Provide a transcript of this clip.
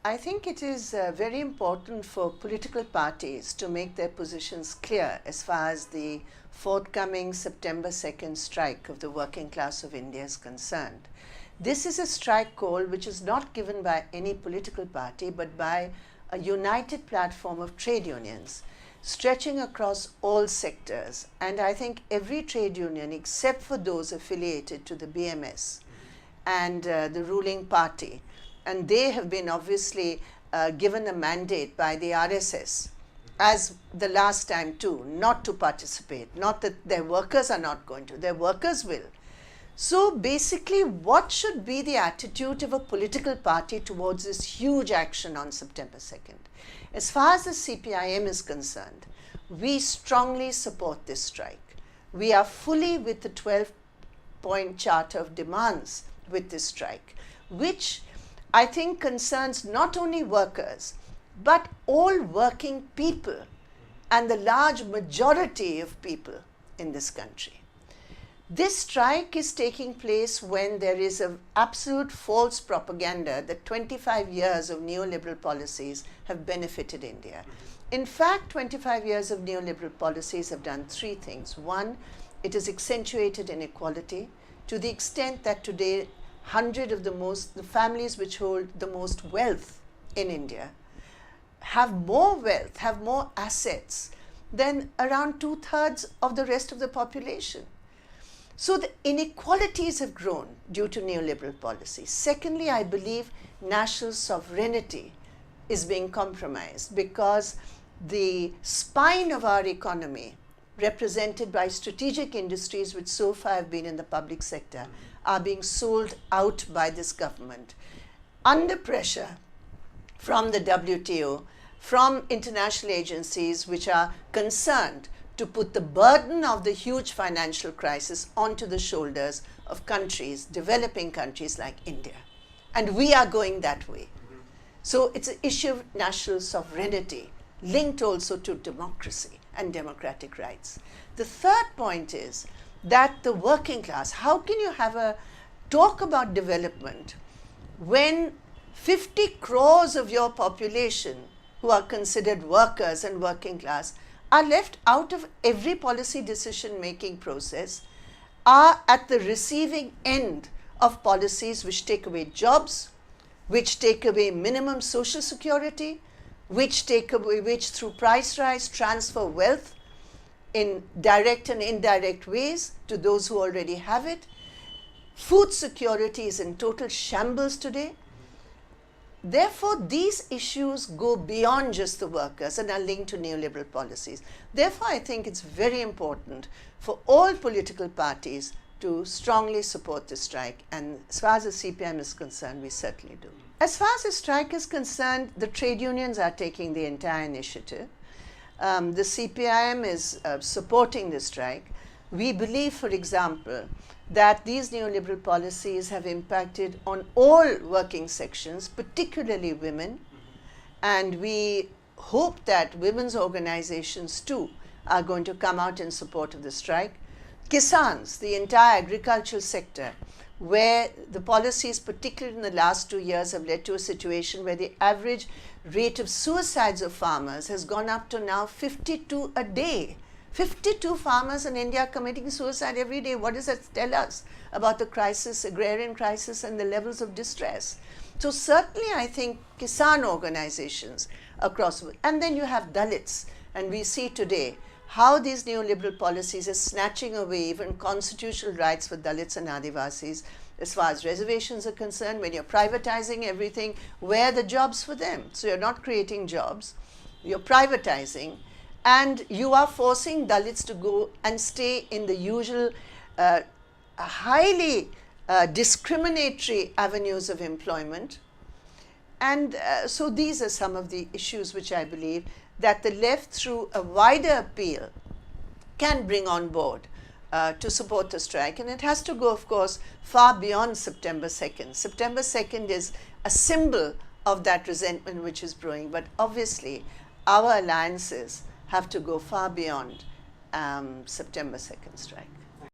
I think it is very important for political parties to make their positions clear as far as the forthcoming September 2nd strike of the working class of India is concerned. This is a strike call which is not given by any political party but by a united platform of trade unions stretching across all sectors, and I think every trade union except for those affiliated to the BMS and the ruling party, and they have been obviously given a mandate by the RSS as the last time too, not to participate, not that their workers are not going to, their workers will. So basically, what should be the attitude of a political party towards this huge action on September 2nd? As far as the CPIM is concerned, we strongly support this strike. We are fully with the 12-point charter of demands with this strike, which I think concerns not only workers, but all working people and the large majority of people in this country. This strike is taking place when there is an absolute false propaganda that 25 years of neoliberal policies have benefited India. In fact, 25 years of neoliberal policies have done three things. One, it has accentuated inequality to the extent that today 100 of the families which hold the most wealth in India have more wealth, have more assets than around 2/3 of the rest of the population. So the inequalities have grown due to neoliberal policies. Secondly, I believe national sovereignty is being compromised because the spine of our economy, represented by strategic industries which so far have been in the public sector, are being sold out by this government under pressure from the WTO, from international agencies which are concerned to put the burden of the huge financial crisis onto the shoulders of countries, developing countries like India. And we are going that way. So it's an issue of national sovereignty linked also to democracy and democratic rights. The third point is that the working class, how can you have a talk about development when 50 crores of your population who are considered workers and working class are left out of every policy decision-making process, are at the receiving end of policies which take away jobs, which take away minimum social security, which through price rise transfer wealth in direct and indirect ways to those who already have it. Food security is in total shambles today. Therefore, these issues go beyond just the workers and are linked to neoliberal policies. Therefore, I think it's very important for all political parties to strongly support the strike. And as far as the CPIM is concerned, we certainly do. As far as the strike is concerned, the trade unions are taking the entire initiative. The CPIM is supporting the strike. We believe, for example, that these neoliberal policies have impacted on all working sections, particularly women, and we hope that women's organizations too are going to come out in support of the strike. Kisans, the entire agricultural sector, where the policies, particularly in the last 2 years, have led to a situation where the average rate of suicides of farmers has gone up to now 52 a day. 52 farmers in India committing suicide every day. What does that tell us about the crisis, agrarian crisis, and the levels of distress? So certainly I think Kisan organizations across, and then you have Dalits, and we see today how these neoliberal policies are snatching away even constitutional rights for Dalits and Adivasis. As far as reservations are concerned, when you're privatizing everything, where are the jobs for them? So you're not creating jobs, you're privatizing, and you are forcing Dalits to go and stay in the usual highly discriminatory avenues of employment. And so these are some of the issues which I believe that the left, through a wider appeal, can bring on board to support the strike. And it has to go, of course, far beyond September 2nd. September 2nd is a symbol of that resentment which is brewing. But obviously, our alliances have to go far beyond September 2nd strike.